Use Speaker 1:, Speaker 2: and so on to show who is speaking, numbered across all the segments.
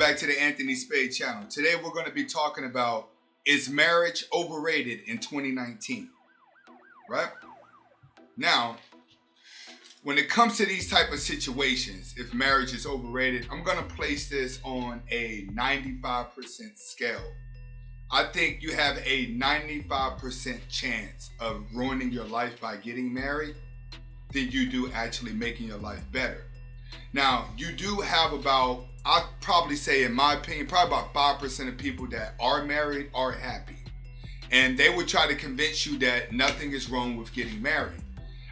Speaker 1: back to the Anthony Spade channel. Today we're going to be talking about, is marriage overrated in 2019? Right? Now, when it comes to these type of situations, if marriage is overrated, I'm going to place this on a 95% scale. I think you have a 95% chance of ruining your life by getting married than you do actually making your life better. Now, you do have about, I'd probably say, in my opinion, probably about 5% of people that are married are happy. And they would try to convince you that nothing is wrong with getting married.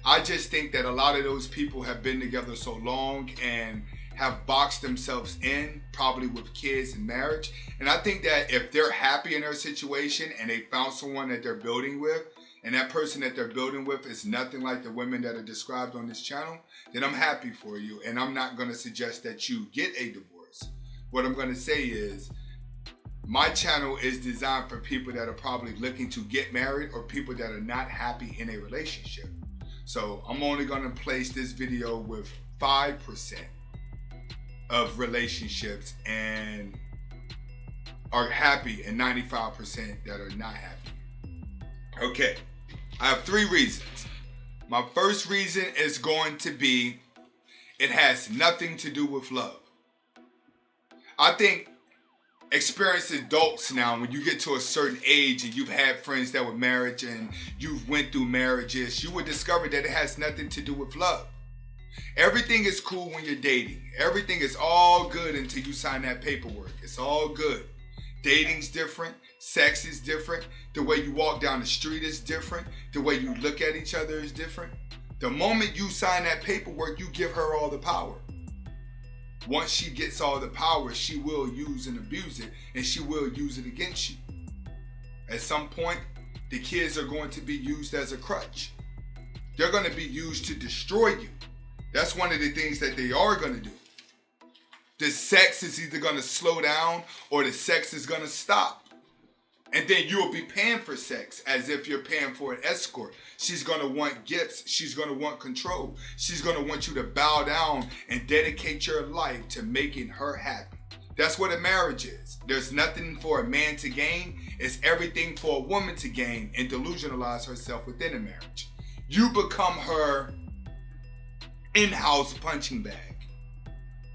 Speaker 1: I just think that a lot of those people have been together so long and have boxed themselves in, probably with kids and marriage. And I think that if they're happy in their situation and they found someone that they're building with, and that person that they're building with is nothing like the women that are described on this channel, then I'm happy for you. And I'm not going to suggest that you get a divorce. What I'm going to say is, my channel is designed for people that are probably looking to get married or people that are not happy in a relationship. So I'm only going to place this video with 5% of relationships and are happy, and 95% that are not happy. Okay, I have 3 reasons. My first reason is going to be, it has nothing to do with love. I think experienced adults now, when you get to a certain age and you've had friends that were married and you've went through marriages, you would discover that it has nothing to do with love. Everything is cool when you're dating. Everything is all good until you sign that paperwork. It's all good. Dating's different. Sex is different. The way you walk down the street is different. The way you look at each other is different. The moment you sign that paperwork, you give her all the power. Once she gets all the power, she will use and abuse it, and she will use it against you. At some point, the kids are going to be used as a crutch. They're going to be used to destroy you. That's one of the things that they are going to do. The sex is either going to slow down or the sex is going to stop. And then you'll be paying for sex as if you're paying for an escort. She's going to want gifts. She's going to want control. She's going to want you to bow down and dedicate your life to making her happy. That's what a marriage is. There's nothing for a man to gain. It's everything for a woman to gain and delusionalize herself within a marriage. You become her in-house punching bag.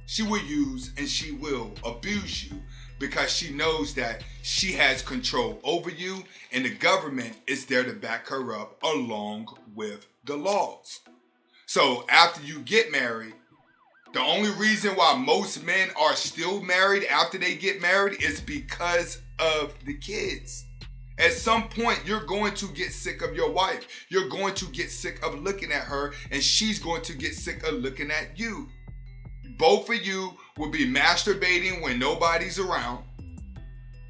Speaker 1: She will use and she will abuse you because she knows that she has control over you, and the government is there to back her up along with the laws. So after you get married, the only reason why most men are still married after they get married is because of the kids. At some point, you're going to get sick of your wife. You're going to get sick of looking at her, and she's going to get sick of looking at you. Both of you will be masturbating when nobody's around.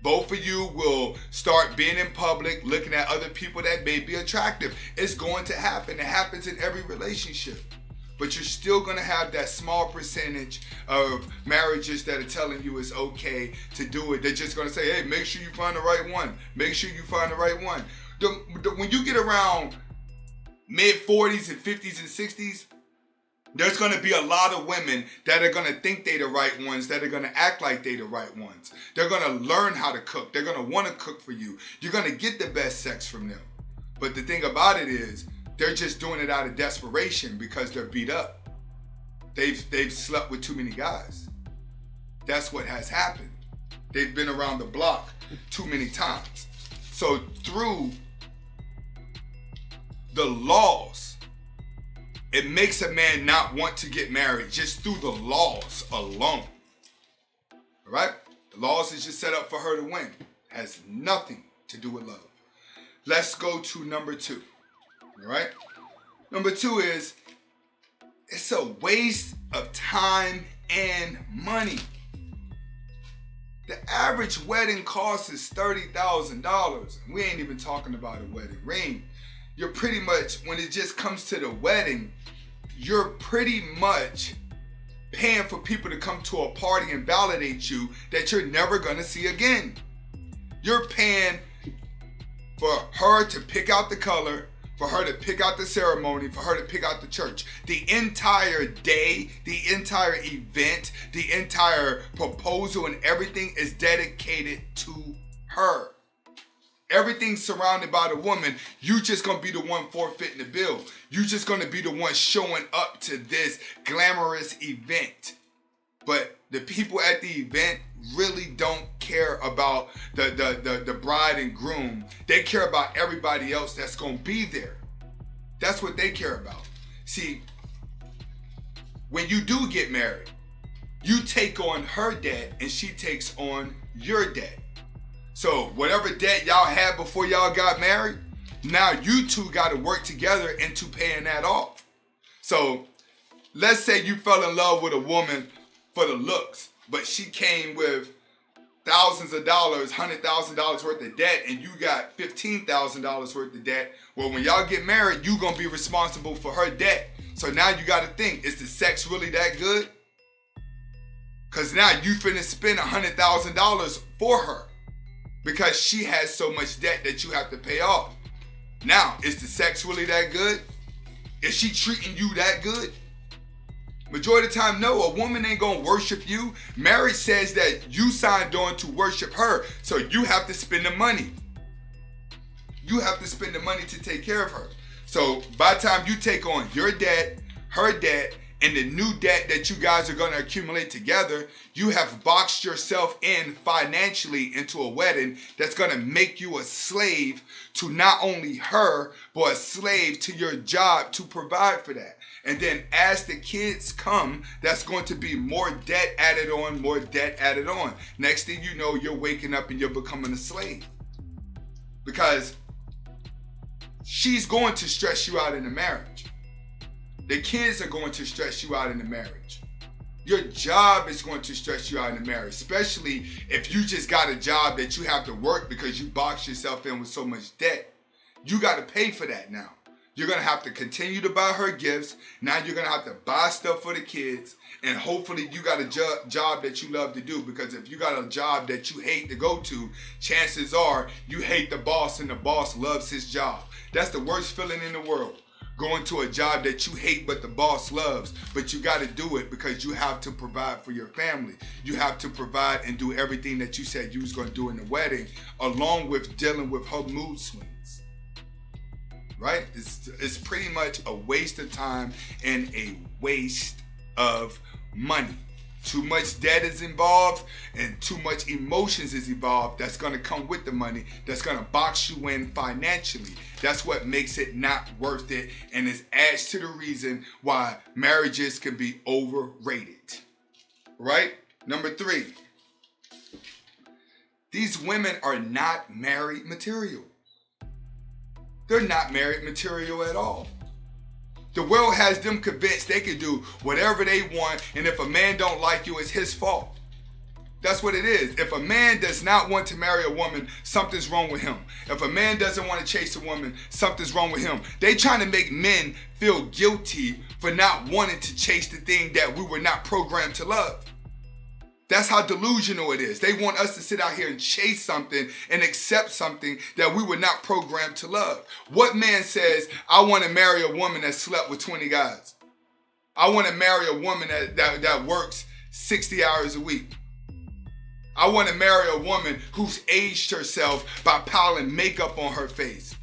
Speaker 1: Both of you will start being in public, looking at other people that may be attractive. It's going to happen. It happens in every relationship. But you're still going to have that small percentage of marriages that are telling you it's okay to do it. They're just going to say, hey, make sure you find the right one. Make sure you find the right one. When you get around mid-40s and 50s and 60s, there's going to be a lot of women that are going to think they're the right ones, that are going to act like they're the right ones. They're going to learn how to cook. They're going to want to cook for you. You're going to get the best sex from them. But the thing about it is, they're just doing it out of desperation because they're beat up. They've slept with too many guys. That's what has happened. They've been around the block too many times. So through the laws, it makes a man not want to get married just through the laws alone. All right? The laws is just set up for her to win. It has nothing to do with love. Let's go to number 2. All right? Number 2 is, it's a waste of time and money. The average wedding cost is $30,000. We ain't even talking about a wedding ring. You're pretty much, when it just comes to the wedding, you're pretty much paying for people to come to a party and validate you that you're never going to see again. You're paying for her to pick out the color, for her to pick out the ceremony, for her to pick out the church. The entire day, the entire event, the entire proposal and everything is dedicated to her. Everything's surrounded by the woman. You just gonna be the one forfeiting the bill. You just gonna be the one showing up to this glamorous event. But the people at the event really don't care about the bride and groom. They care about everybody else that's gonna be there. That's what they care about. See, when you do get married, you take on her debt and she takes on your debt. So whatever debt y'all had before y'all got married, now you two got to work together into paying that off. So let's say you fell in love with a woman for the looks, but she came with thousands of dollars, $100,000 worth of debt, and you got $15,000 worth of debt. Well, when y'all get married, you gonna be responsible for her debt. So now you got to think, is the sex really that good? Because now you finna spend $100,000 for her, because she has so much debt that you have to pay off. Now, is the sex really that good? Is she treating you that good? Majority of the time, no. A woman ain't gonna worship you. Marriage says that you signed on to worship her, so you have to spend the money. You have to spend the money to take care of her. So by the time you take on your debt, her debt, and the new debt that you guys are going to accumulate together, you have boxed yourself in financially into a wedding that's going to make you a slave to not only her, but a slave to your job to provide for that. And then as the kids come, that's going to be more debt added on, more debt added on. Next thing you know, you're waking up and you're becoming a slave. Because she's going to stress you out in the marriage. The kids are going to stress you out in the marriage. Your job is going to stress you out in the marriage, especially if you just got a job that you have to work because you boxed yourself in with so much debt. You got to pay for that now. You're going to have to continue to buy her gifts. Now you're going to have to buy stuff for the kids. And hopefully you got a job that you love to do, because if you got a job that you hate to go to, chances are you hate the boss and the boss loves his job. That's the worst feeling in the world. Going to a job that you hate but the boss loves, but you got to do it because you have to provide for your family. You have to provide and do everything that you said you was going to do in the wedding, along with dealing with her mood swings. Right? It's pretty much a waste of time and a waste of money. Too much debt is involved and too much emotions is involved that's going to come with the money, that's going to box you in financially. That's what makes it not worth it, and it adds to the reason why marriages can be overrated. Right? Number 3, these women are not married material. They're not married material at all. The world has them convinced they can do whatever they want, and if a man don't like you, it's his fault. That's what it is. If a man does not want to marry a woman, something's wrong with him. If a man doesn't want to chase a woman, something's wrong with him. They trying to make men feel guilty for not wanting to chase the thing that we were not programmed to love. That's how delusional it is. They want us to sit out here and chase something and accept something that we were not programmed to love. What man says, I want to marry a woman that slept with 20 guys? I want to marry a woman that works 60 hours a week. I want to marry a woman who's aged herself by piling makeup on her face.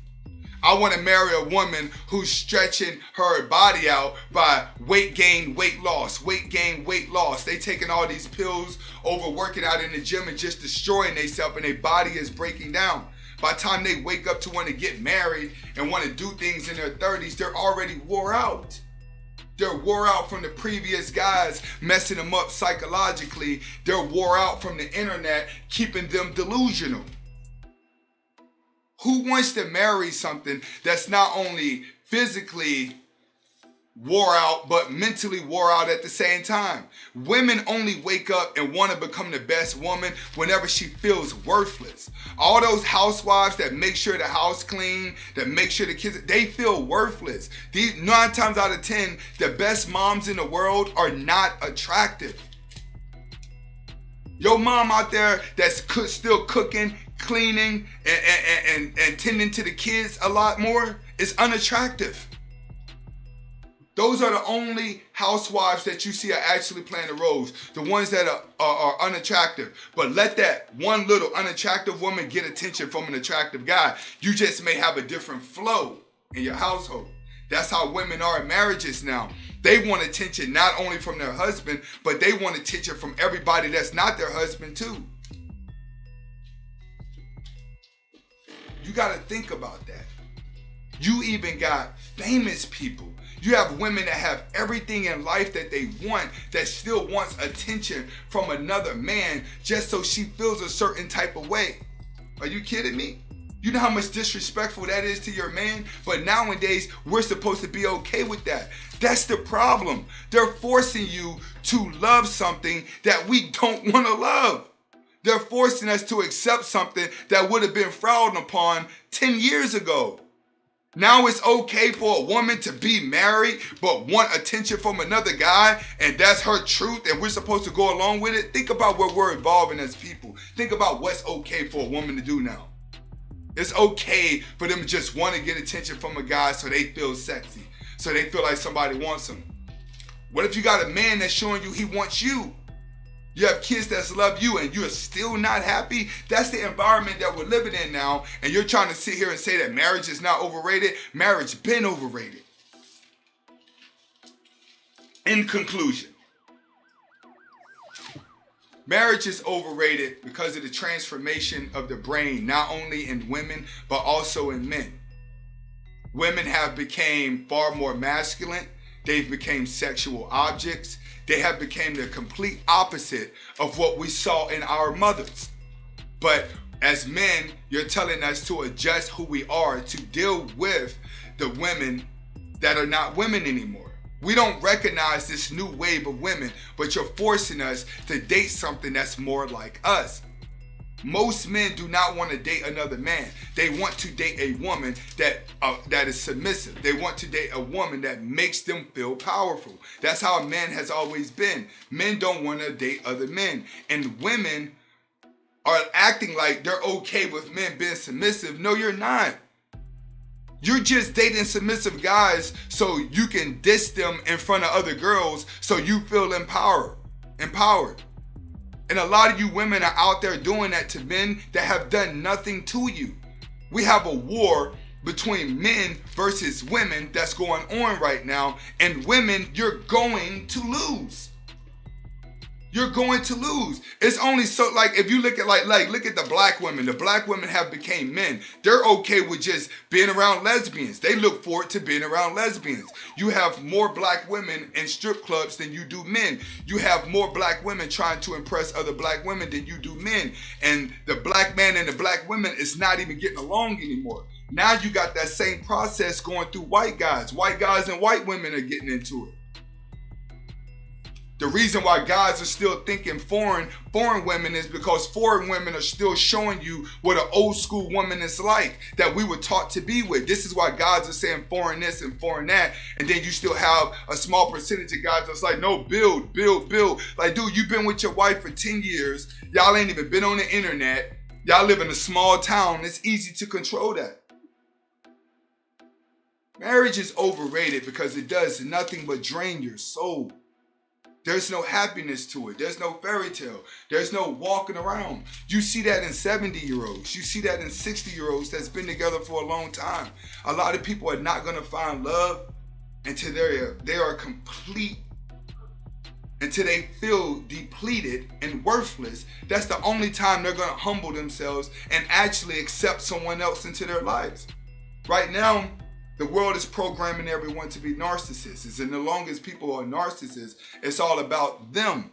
Speaker 1: I want to marry a woman who's stretching her body out by weight gain, weight loss, weight gain, weight loss. They taking all these pills, over working out in the gym and just destroying themselves, and their body is breaking down. By the time they wake up to want to get married and want to do things in their 30s, they're already wore out. They're wore out from the previous guys messing them up psychologically. They're wore out from the internet, keeping them delusional. Who wants to marry something that's not only physically wore out, but mentally wore out at the same time? Women only wake up and want to become the best woman whenever she feels worthless. All those housewives that make sure the house clean, that make sure the kids, they feel worthless. These 9 times out of 10, the best moms in the world are not attractive. Your mom out there that's still cooking, cleaning, and tending to the kids a lot more is unattractive. Those are the only housewives that you see are actually playing the roles. The ones that are unattractive. But let that one little unattractive woman get attention from an attractive guy. You just may have a different flow in your household. That's how women are in marriages now. They want attention not only from their husband, but they want attention from everybody that's not their husband too. You got to think about that. You even got famous people. You have women that have everything in life that they want, that still wants attention from another man just so she feels a certain type of way. Are you kidding me? You know how much disrespectful that is to your man? But nowadays, we're supposed to be okay with that. That's the problem. They're forcing you to love something that we don't want to love. They're forcing us to accept something that would have been frowned upon 10 years ago. Now it's okay for a woman to be married but want attention from another guy, and that's her truth and we're supposed to go along with it. Think about where we're evolving as people. Think about what's okay for a woman to do now. It's okay for them to just want to get attention from a guy so they feel sexy, so they feel like somebody wants them. What if you got a man that's showing you he wants you? You have kids that love you and you're still not happy? That's the environment that we're living in now. And you're trying to sit here and say that marriage is not overrated. Marriage been overrated. In conclusion, marriage is overrated because of the transformation of the brain, not only in women, but also in men. Women have become far more masculine. They've become sexual objects. They have become the complete opposite of what we saw in our mothers. But as men, you're telling us to adjust who we are to deal with the women that are not women anymore. We don't recognize this new wave of women, but you're forcing us to date something that's more like us. Most men do not want to date another man. They want to date a woman that is submissive. They want to date a woman that makes them feel powerful. That's how a man has always been. Men don't want to date other men. And women are acting like they're okay with men being submissive. No, you're not. You're just dating submissive guys so you can diss them in front of other girls so you feel empowered. And a lot of you women are out there doing that to men that have done nothing to you. We have a war between men versus women that's going on right now. And women, you're going to lose. You're going to lose. It's only so, like, if you look at look at the black women. The black women have become men. They're okay with just being around lesbians. They look forward to being around lesbians. You have more black women in strip clubs than you do men. You have more black women trying to impress other black women than you do men. And the black man and the black women is not even getting along anymore. Now you got that same process going through white guys. White guys and white women are getting into it. The reason why guys are still thinking foreign women is because foreign women are still showing you what an old school woman is like that we were taught to be with. This is why guys are saying foreign this and foreign that. And then you still have a small percentage of guys that's like, no, build. Like, dude, you've been with your wife for 10 years. Y'all ain't even been on the internet. Y'all live in a small town. It's easy to control that. Marriage is overrated because it does nothing but drain your soul. There's no happiness to it. There's no fairy tale. There's no walking around. You see that in 70-year-olds. You see that in 60-year-olds that's been together for a long time. A lot of people are not going to find love until they are complete, until they feel depleted and worthless. That's the only time they're going to humble themselves and actually accept someone else into their lives. Right now, the world is programming everyone to be narcissists. And as long as people are narcissists, it's all about them,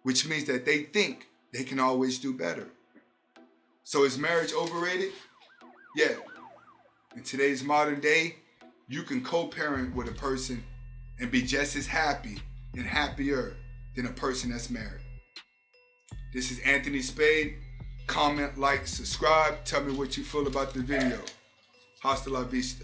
Speaker 1: which means that they think they can always do better. So is marriage overrated? Yeah. In today's modern day, you can co-parent with a person and be just as happy and happier than a person that's married. This is Anthony Spade. Comment, like, subscribe. Tell me what you feel about the video. Hasta la vista.